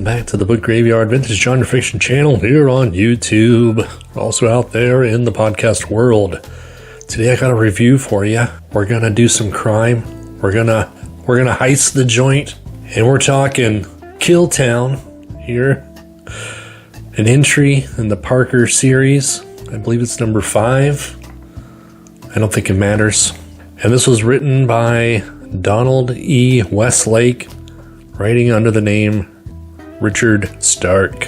back to the Book Graveyard Vintage Genre Fiction channel here on YouTube. We're also out there in the podcast world. Today I got a review for you. We're gonna do some crime. We're gonna heist the joint, and we're talking Killtown here. An entry in the Parker series. I believe it's number 5. I don't think it matters. And this was written by Donald E Westlake, writing under the name Richard Stark.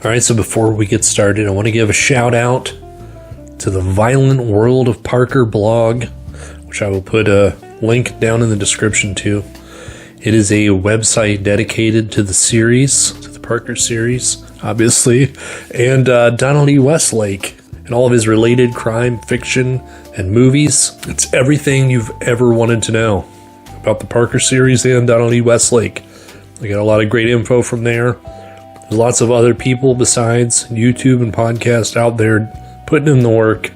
Alright, so before we get started, I want to give a shout out to the Violent World of Parker blog, which I will put a link down in the description to. It is a website dedicated to the series, to the Parker series, obviously, and Donald E Westlake and all of his related crime, fiction, and movies. It's everything you've ever wanted to know about the Parker series and Donald E Westlake. I got a lot of great info from there. There's lots of other people besides YouTube and podcast out there putting in the work.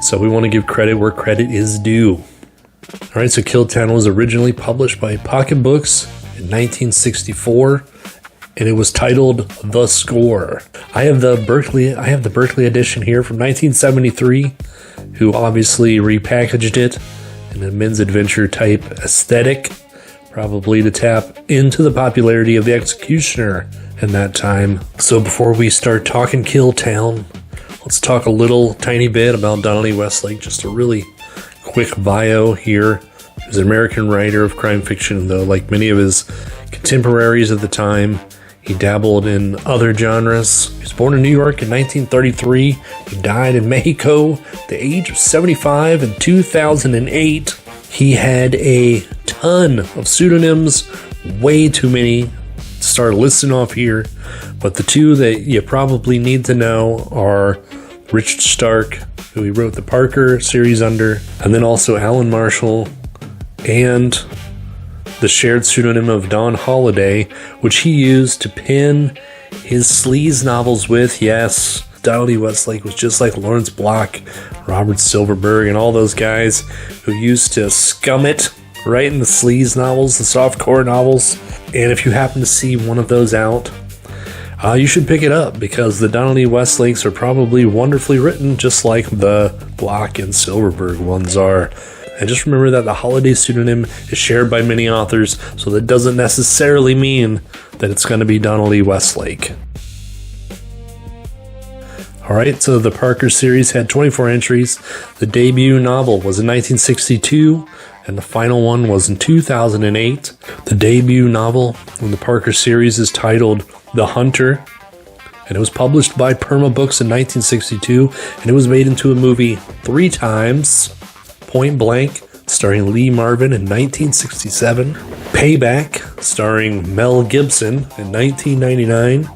So we want to give credit where credit is due. Alright, so Killtown was originally published by Pocket Books in 1964, and it was titled The Score. I have the Berkeley edition here from 1973, who obviously repackaged it in a men's adventure type aesthetic, probably to tap into the popularity of The Executioner in that time. So before we start talking Killtown, let's talk a little tiny bit about Donald E Westlake, just a really quick bio here. He was an American writer of crime fiction, though like many of his contemporaries of the time, he dabbled in other genres. He was born in New York in 1933. He died in Mexico at the age of 75 in 2008. He had a ton of pseudonyms, way too many to start listing off here. But the two that you probably need to know are Richard Stark, who he wrote the Parker series under, and then also Alan Marshall, and the shared pseudonym of Don Holliday, which he used to pen his sleaze novels with. Yes, Donald E Westlake was just like Lawrence Block, Robert Silverberg, and all those guys who used to scum it right in the sleaze novels, the softcore novels. And if you happen to see one of those out, you should pick it up, because the Donald E Westlakes are probably wonderfully written, just like the Block and Silverberg ones are. And just remember that the Holiday pseudonym is shared by many authors, so that doesn't necessarily mean that it's going to be Donald E Westlake. Alright, so the Parker series had 24 entries. The debut novel was in 1962, and the final one was in 2008. The debut novel in the Parker series is titled The Hunter, and it was published by Perma Books in 1962, and it was made into a movie 3 times. Point Blank, starring Lee Marvin in 1967. Payback, starring Mel Gibson in 1999.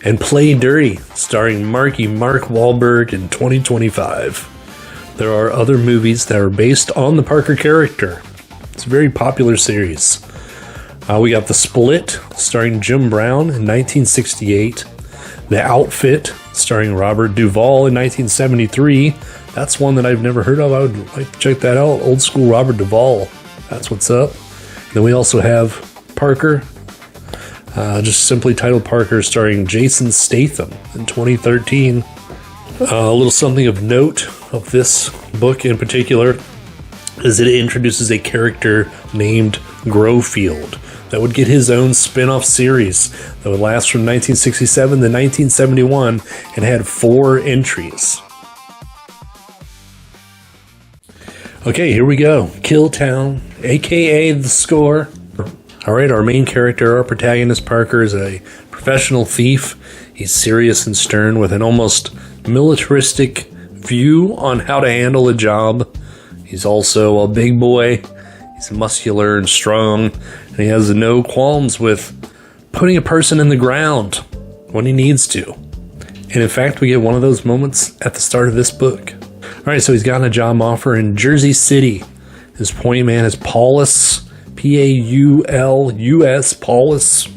And Play Dirty, starring Mark Wahlberg in 2025. There are other movies that are based on the Parker character. It's a very popular series. We got The Split, starring Jim Brown in 1968. The Outfit, starring Robert Duvall in 1973. That's one that I've never heard of. I would like to check that out. Old school Robert Duvall. That's what's up. Then we also have Parker, just simply titled Parker, starring Jason Statham in 2013. A little something of note of this book in particular is that it introduces a character named Grofield that would get his own spin-off series that would last from 1967 to 1971 and had 4 entries. Okay, here we go. Killtown, aka The Score. Alright, our main character, our protagonist, Parker, is a professional thief. He's serious and stern with an almost militaristic view on how to handle a job. He's also a big boy. He's muscular and strong, and he has no qualms with putting a person in the ground when he needs to. And in fact, we get one of those moments at the start of this book. Alright, so he's gotten a job offer in Jersey City. His point man is Paulus, Paulus, Paulus,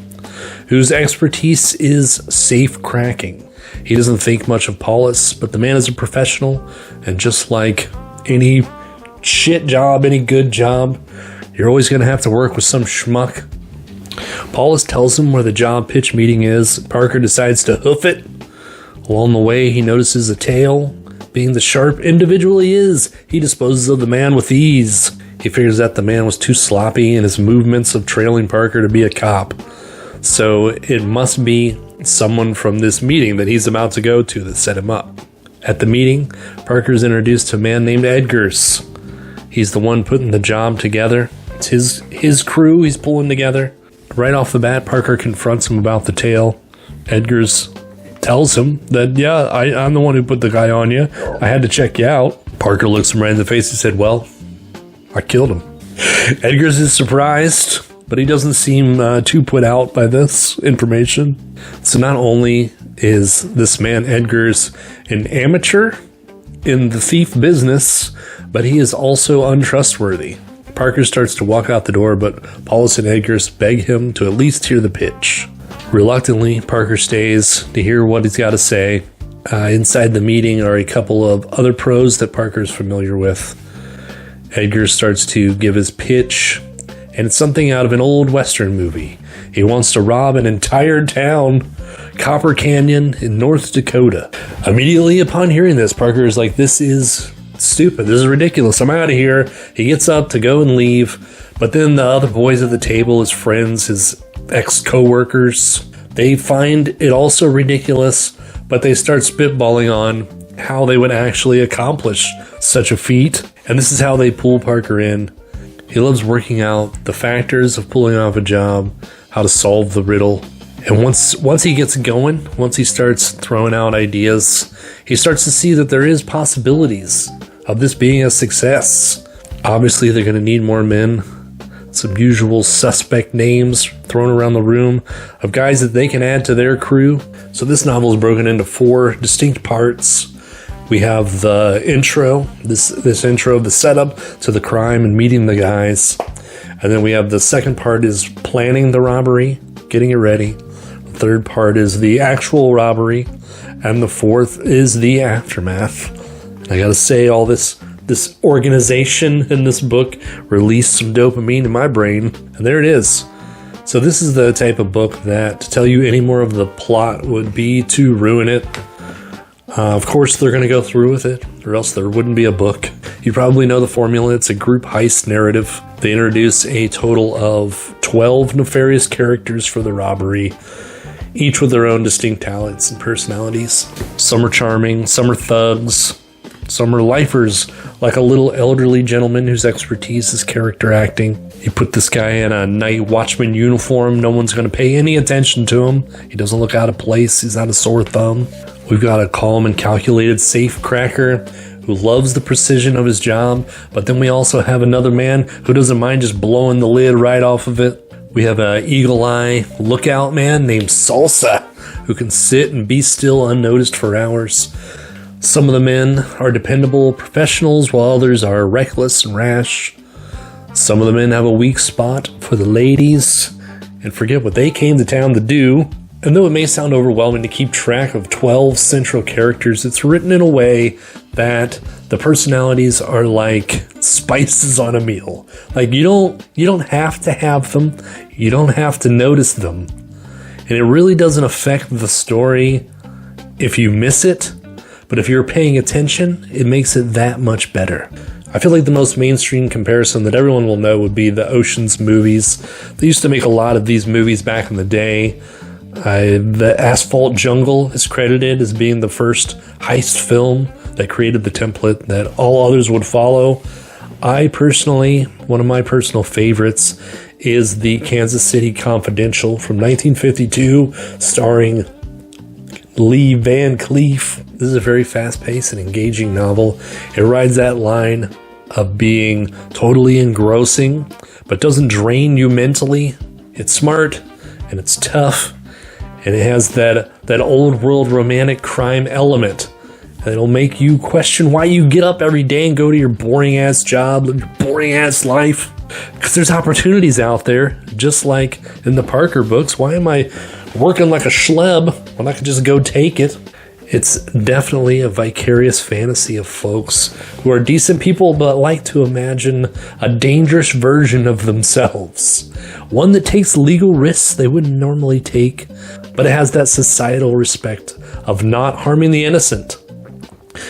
whose expertise is safe cracking. He doesn't think much of Paulus, but the man is a professional, and just like any shit job, any good job, you're always going to have to work with some schmuck. Paulus tells him where the job pitch meeting is. Parker decides to hoof it. Along the way, he notices a tail. Being the sharp individual he is, he disposes of the man with ease. He figures that the man was too sloppy in his movements of trailing Parker to be a cop. So it must be someone from this meeting that he's about to go to that set him up. At the meeting, Parker is introduced to a man named Edgars. He's the one putting the job together. It's his crew he's pulling together. Right off the bat, Parker confronts him about the tail. Edgars tells him that, yeah, I'm the one who put the guy on you. I had to check you out. Parker looks him right in the face and said, well, I killed him. Edgars is surprised, but he doesn't seem too put out by this information. So not only is this man Edgars an amateur in the thief business, but he is also untrustworthy. Parker starts to walk out the door, but Paulus and Edgars beg him to at least hear the pitch. Reluctantly, Parker stays to hear what he's got to say. Inside the meeting are a couple of other pros that Parker's familiar with. Edgars starts to give his pitch, and it's something out of an old Western movie. He wants to rob an entire town, Copper Canyon in North Dakota. Immediately upon hearing this, Parker is like, this is stupid. This is ridiculous. I'm out of here. He gets up to go and leave, but then the other boys at the table, his friends, his ex-co-workers, they find it also ridiculous, but they start spitballing on how they would actually accomplish such a feat. And this is how they pull Parker in. He loves working out the factors of pulling off a job, how to solve the riddle. And once he gets going, once he starts throwing out ideas, he starts to see that there is possibilities of this being a success. Obviously, they're going to need more men. Some usual suspect names thrown around the room of guys that they can add to their crew. So this novel is broken into 4 distinct parts. We have the intro, this intro, the setup to the crime and meeting the guys. And then we have the second part is planning the robbery, getting it ready. The third part is the actual robbery. And the fourth is the aftermath. I gotta say, all this organization in this book released some dopamine in my brain, and there it is. So this is the type of book that to tell you any more of the plot would be to ruin it. Of course, they're going to go through with it, or else there wouldn't be a book. You probably know the formula. It's a group heist narrative. They introduce a total of 12 nefarious characters for the robbery, each with their own distinct talents and personalities. Some are charming, some are thugs, some are lifers, like a little elderly gentleman whose expertise is character acting. You put this guy in a night watchman uniform, no one's going to pay any attention to him. He doesn't look out of place, he's not a sore thumb. We've got a calm and calculated safe cracker who loves the precision of his job, but then we also have another man who doesn't mind just blowing the lid right off of it. We have an eagle-eye lookout man named Salsa who can sit and be still unnoticed for hours. Some of the men are dependable professionals, while others are reckless and rash. Some of the men have a weak spot for the ladies and forget what they came to town to do. And though it may sound overwhelming to keep track of 12 central characters, it's written in a way that the personalities are like spices on a meal. Like you don't have to have them, you don't have to notice them. And it really doesn't affect the story if you miss it. But if you're paying attention, it makes it that much better. I feel like the most mainstream comparison that everyone will know would be the Ocean's movies. They used to make a lot of these movies back in the day. The Asphalt Jungle is credited as being the first heist film that created the template that all others would follow. One of my personal favorites is the Kansas City Confidential from 1952, starring Lee Van Cleef. This is a very fast-paced and engaging novel. It rides that line of being totally engrossing, but doesn't drain you mentally. It's smart, and it's tough, and it has that old-world romantic crime element that'll make you question why you get up every day and go to your boring-ass job, your boring-ass life. Because there's opportunities out there, just like in the Parker books. Why am I working like a schlub when I could just go take it? It's definitely a vicarious fantasy of folks who are decent people but like to imagine a dangerous version of themselves. One that takes legal risks they wouldn't normally take, but it has that societal respect of not harming the innocent.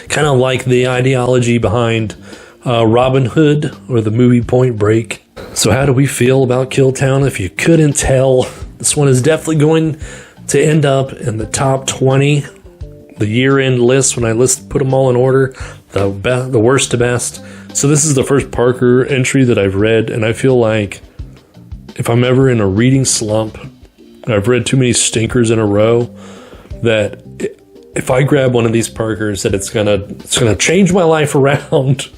Kind of like the ideology behind Robin Hood or the movie Point Break. So how do we feel about Killtown? If you couldn't tell, this one is definitely going to end up in the top 20. The year-end list, when I put them all in order, the worst to best. So this is the first Parker entry that I've read, and I feel like if I'm ever in a reading slump, I've read too many stinkers in a row, that if I grab one of these Parkers, that it's gonna change my life around.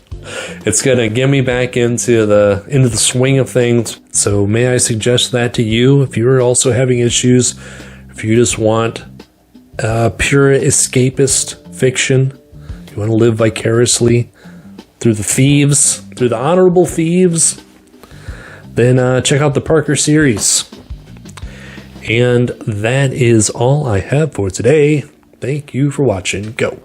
It's gonna get me back into the swing of things. So may I suggest that to you if you're also having issues, if you just want pure escapist fiction, you want to live vicariously through the honorable thieves, then check out the Parker series. And that is all I have for today. Thank you for watching. Go.